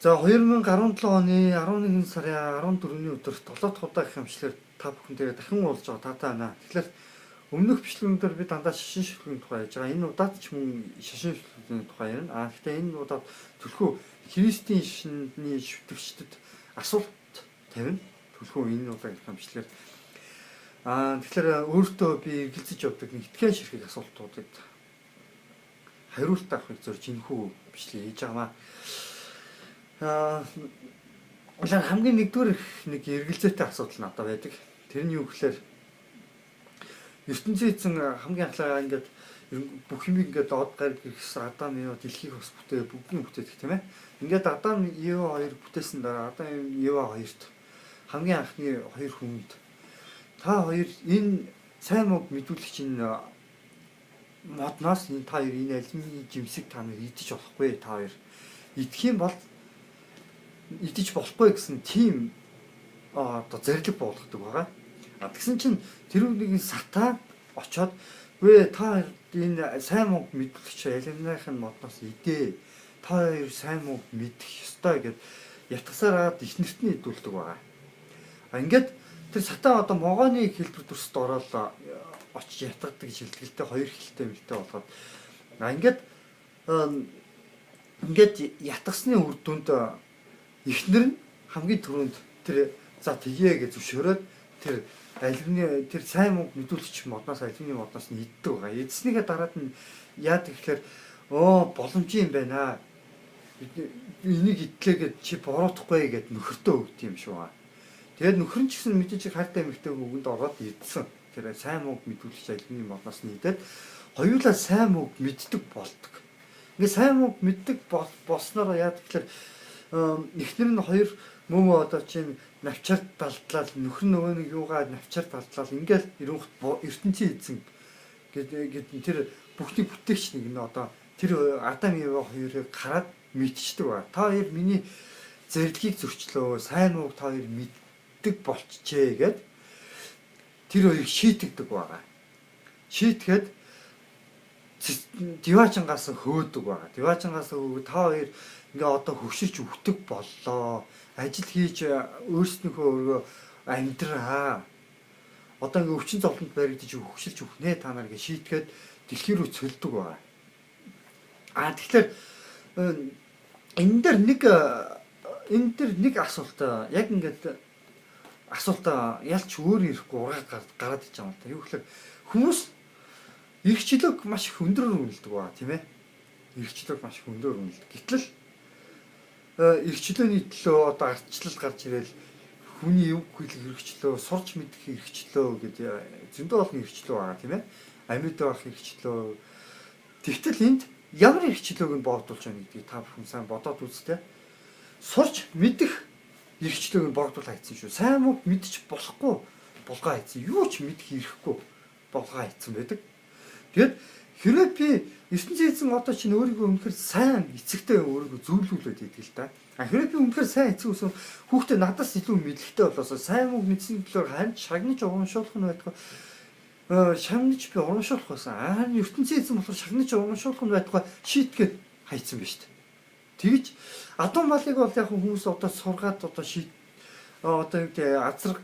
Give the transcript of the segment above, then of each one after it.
За 2017 оны 11 сарын 14-ний өдөр 7 дахь удаа их хэмжлэр та бүхэнтэйгээ дахин уулзж байгаа таатай байна. Тэгэхээр өмнөх бичлэгүүдээр би дандаа шашин шүлгийн тухай ярьж байгаа. Энэ удаад ч мөн шашин шүлгийн тухай ярина. Гэхдээ энэ удаад төлхөө Христийн шинний шүтгчдэд асуулт тавина. Төлхөө энэ удаа их хэмжлэр тэгэхээр өөртөө би эргэлзэж явдаг нэг итгэн ширхэг асуултуудад хариулт авахыг зорж энэхүү бичлэг хийж байгаа. Хамгийн нэгдүгээр нэг эргэлзээтэй асуудал надад байдаг. Тэр нь юу гэхээр ертөнцийн эзэн хамгийн анхлаа ингээд бүх юм ингээд од гар гэрсэн Адам Ева дэлхийг бас бүтээ бүгдийг бүтээдэг тийм ээ. Ингээд Адам Ева хоёр бүтээсэн дараа Адам Ева хоёрт хамгийн анхны хоёр хүнд та хоёр энэ сайн мог мэдүүлэгч энэ модноос энэ та хоёр энэ алимны жимсэг та нар идэж болохгүй та хоёр идэх юм бол идэж болохгүй гэсэн тийм одоо зэрлэг болгодог байгаа. Тэгсэн чинь тэр үнийг сатан очоод үгүй та энэ сайн мог мэдүүлэгч алимных нь модноос идээ. Та хоёр сайн мог мэдэх ёстой гэд ятгасараад ихнэртний идүүлдэг байгаа. Ингээд тэр сатан одоо могооны хэлбэр төрсөд ороод очиж ятгадаг шилтгэлтэй хоёр хэлтэй мэлтэй болгоод ингээд ятгасны үр дүнд эхнэр нь хамгийн түрүүнд тэр за тгийе гэж зөвшөөрөөд тэр алимны тэр сайн мөнгө мэдүүлэгч модноос алимны модноос нь иддэг байгаа. Эдснийгээ дараад нь яадаг гэхээр боломж юм байна. Энийг идлээгээд чи буруутахгүй гэд нөхөртөө өгд юм шүү. Тэгээд нөхөр нь ч гэсэн мэдээж хайртай эмэгтэй өгөнд ороод идсэн. Тэр сайн мөнгө мэдүүлэгч алимны модноос нь идээд хоёулаа сайн мөнгө мэддэг болдог. Ингээ сайн мөнгө мэддэг болсноор яадаг гэхээр эхнэр нь хоёр мөмө одоо чинь навчаар далдлал нөхөр нөгөө нэг юугаа навчаар далдлал ингээл ертөнцийн эзэн гэдэг тэр бүхний бүтээгч нэг нь одоо тэр Адам Ева хоёрыг хараад мэдчихдэг ба. Та хоёр миний зэрлэгийг зөрчлөө, сайн уу та хоёр мэддэг болчихжээ гэд тэр хоёрыг шийтгдэг байгаа. Шийтгээд Диваачангаас хөөдөг байгаа. Диваачангаас хөөг та хоёр ингээ одоо хөвширч өвтөг боллоо. Ажил хийж өөрснийхөө өргөө амьдраа. Одоо ингээ өвчин зовлонд баригдаж хөвширч өвнэ та нар гэж шийтгээд дэлхий рүү цөлдөг байгаа. Тэгэхээр энэ дэр нэг асуулт яг ингээд асуулт ялч өөр ирэхгүй ураа гараад иж байгаа юм та. Юу гэхээр хүмүүс эрхчлөөг маш их өндөрөөр үнэлдэг байгаа тийм ээ. Эрхчлөөг маш их өндөрөөр үнэлдэг. Гэтэл эрхчлөөний төлөө одоо ардчлал гарч ирэл хүний өв хөлөг эрхчлөө, сурч мэдэх эрхчлөө гэдэг зөндөө олон эрхчлөө байгаа тийм ээ. Амьд байх эрхчлөө. Тэгтэл энд ямар эрхчлөөг нь богдуулж байгаа гэдгийг та бүхэн сайн бодоод үзтээ. Сурч мэдэх эрхчлөөг нь богдуул хайцсан шүү. Сайн мөнгө мэдчих болохгүй булгаа хайцсан. Юу ч мэдэх ирэхгүй булгаа хайцсан байдаг. Тэгэд хэрвээ би ертөнцийн эзэн одоо чинь өөрийгөө үнэхээр сайн эцэгтэй өөрийгөө зөвлүүлээд идэг л да. Хэрвээ би үнэхээр сайн эцэг өсөн хүүхдээ надаас илүү мэдлэгтэй болоосоо сайн мөнгө мэдсэний төлөө харин шагнаж урамшуулах нь байдаг. Шагнаж би урамшуулах байсан. Харин ертөнцийн эзэн болохоор шагнаж урамшуулах нь байдаг шийтгээд хайцсан ба шүү дээ. Тэгэж адуу малыг бол яг хүмүүс одоо сургаад одоо одоо азар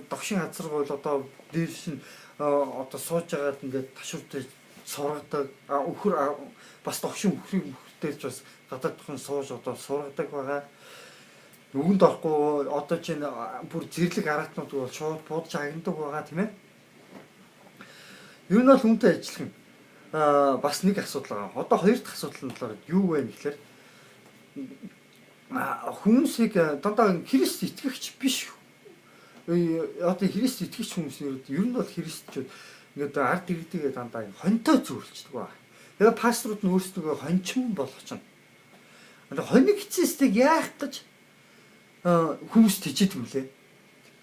догшин азар бол одоо дээрш нь одоо сууж байгаад ингээд ташууртай сургадаг өхөр бас догшин өхрийг мөхөртөөж бас гадаадхан сууж одоо сургадаг байгаа. Нүгэнд орохгүй одоо чинь бүр зэрлэг араатнууд бол шууд буудаж агнадаг байгаа тийм ээ. Юу нь бол үнтэй ажиллах бас нэг асуудал байгаа. Одоо хоёр дахь асуудал нь болохоор юу вэ гэхээр хүмүүсийг дандаа Христ итгэгч биш одоо Христ итгэгч хүмүүс ер нь бол христчүүд ингээд ард иргэдээ дандаа хонтой зөвлөждөг ба. Тэгээ пасторууд нь өөрсдөө хончин болгочихно. Хоног эцэстийг яах гэж хүмүүс тэжээдэг юм лээ.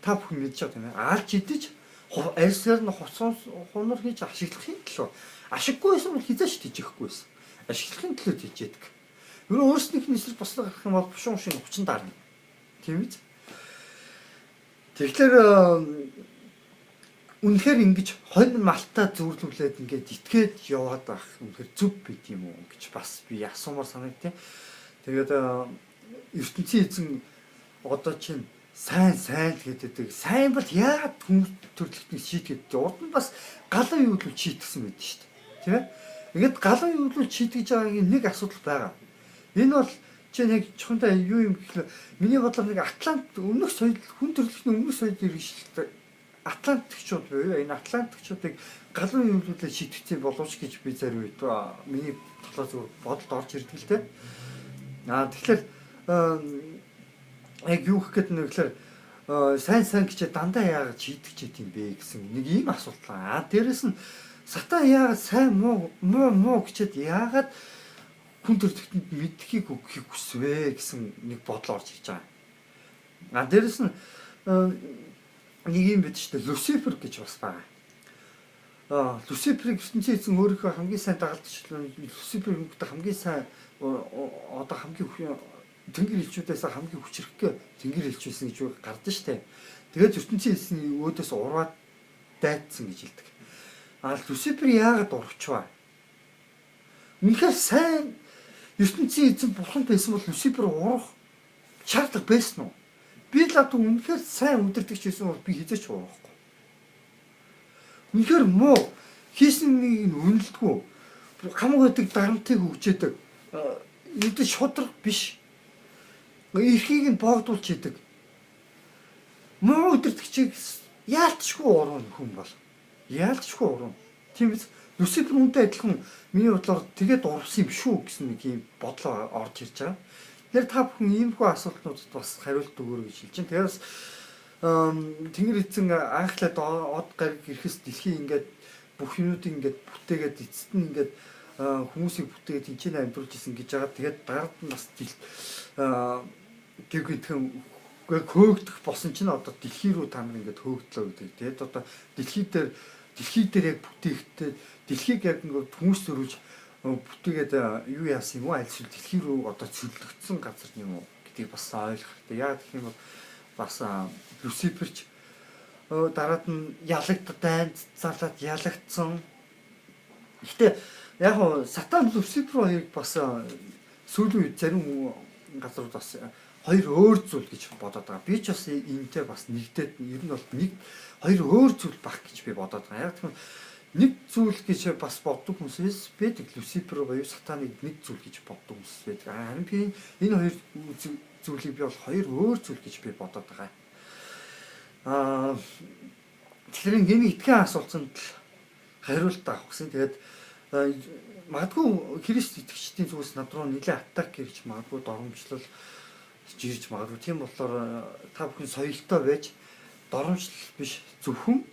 Та бүхэн мэдж байгаа тийм ээ. Алж идэж альсаар нь хунар хийж ашиглахын төлөө. Ашиггүйсэн бол хизээш тэжээхгүй байсан. Ашиглахын төлөө тэжээдэг. Өөрснийх нь эсрэг бослоо гарах юм бол бушуун шин хүчин дарна. Тийм үү? Тэгэхээр үнэхээр ингэж хонь малтаа зөвлөвлээд ингээд итгээд яваад байх үнэхээр зүв байд юм уу гэж бас би асуумаар санагдтыг. Тэгээд ертөнцийн эзэн одоо чинь сайн л гэдэг. Сайн бол яагаад хүмүүс төрлөختнийг шийтгэдэг. Урд нь бас галан юу л шийтгэсэн байдаг шүү дээ. Тийм ээ. Ингээд галан юу л шийтгэж байгаагийн нэг асуудал байгаа. Энэ бол чи нэг чухамдаа юу юм гэхэл миний бодлоор нэг Атлант өмнөх соёл хүн төрөлхтний өмнөх соёл иргэшилтэй Атлантикчууд буюу энэ Атлантикчуудыг галан юулуулаа шийтгэцээ боловч гэж би зарим үед миний талаа зөв бодолд орж ирдэг л дээ. Тэгэхээр яг юу гэх гээд нэглэр сайн гэж дандаа яагаад шийдэж идэм бэ гэсэн нэг ийм асуулт аа. Дээрэс нь сатан яагаад сайн муу гэчээд яагаад хүн төрөлхтөнд мэдхийг өгөхийг хүсвэ гэсэн нэг бодол орж ирж байгаа. Дээрэс нь нэг юм бид ч Люцифер гэж бас байгаа. Люциферийг ертөнцийн эзэн өөрийнхөө хамгийн сайн дагалдчлаа. Люцифер хамгийн сайн одоо хамгийн тэнгэр элчүүдээс хамгийн хүчрэхгээ тэнгэр элчсэн гэж гардаг штэ. Тэгээд ертөнцийн эзэн өөдөөс ураад дайцсан гэж хэлдэг. Люцифер яагаад урагчваа? Үнэхээр сайн ертөнцийн эзэн бурхан байсан бол Люцифер урах шаардлага байсан уу? Би л одоо үнэхээр сайн өдөртөгч байсан бол би хизээч урахгүй. Үнэхээр муу хийсэн нэг нь үнэлдэггүй. Хамаагүй дарамтыг өгчээдэг. Эдгээр шудраг биш. Эрхийг нь боогдуулж идэг. Муу өдөртөгчийг яалтчгүй уруу хүн бол. Яалтчгүй уруу. Тийм биз? Люцифер үнтэй адилхан миний бодлоор тэгээд урвсан юм шүү гэсэн нэг юм бодлоо орж ирж байгаа. Тэр та бүхэн иймэрхүү асуултнуудад бас хариулт өгөөрэй гэж хэлж байна. Тэгээс тэнгэр эзэн анхлаад од гариг ирэхс дэлхий ингээд бүх юмнуудыг ингээд бүтээгээд эцэст нь ингээд хүмүүсийг бүтээгээд тэнцэнэ амьдруулж исэн гэж байгаа. Тэгээд дараад нь бас гэгдхэн хөөгдөх босон чинь одоо дэлхий рүү та нар ингээд хөөгдлөө гэдэг. Тэгээд одоо дэлхий дээр яг бүтээхдээ дэлхийг яг нэг хүмүүс төрүүлж бүтээгээд юу яасан юм уу? Альсвал дэлхий рүү одоо цөллөгдсөн газар юм уу гэдгийг бас ойлгох хэрэгтэй. Яа гэх юм бол бас Люциферч дараад нь ялагдаад залаад ялагдсан. Гэхдээ яг нь сатан Люцифер хоёрыг бас сүүлийн үед зарим газрууд бас хоёр өөр зүйл гэж бодоод байгаа. Би ч бас энэтэй бас нэгдээд ер нь бол хоёр өөр зүйл баг гэж би бодоод байгаа. Яг тийм нэг зүйл гэж бас боддог хүмүүсээс байдаг. Люцифер буюу сатаныг нэг зүйл гэж боддог хүмүүс байдаг. Харин би энэ хоёр зүйлийг би бол хоёр өөр зүйл гэж би бодоод байгаа. Тэгэхээр энэ итгэн асуултанд хариулт авах гэсэн. Тэгээд магадгүй Христ итгэгчдийн зүгээс над руу нэлээд атак ирж магадгүй доромжлол ирж магадгүй. Тийм болохоор та бүхэн соёлтой байж доромжлол биш зөвхөн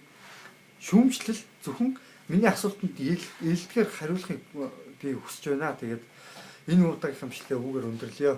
шүүмжлэл зөвхөн миний асуултанд ээлдгээр хариулахыг би хүсэж байна. Тэгээд энэ удаагийн хамшлаа үүгээр өндөрлөё.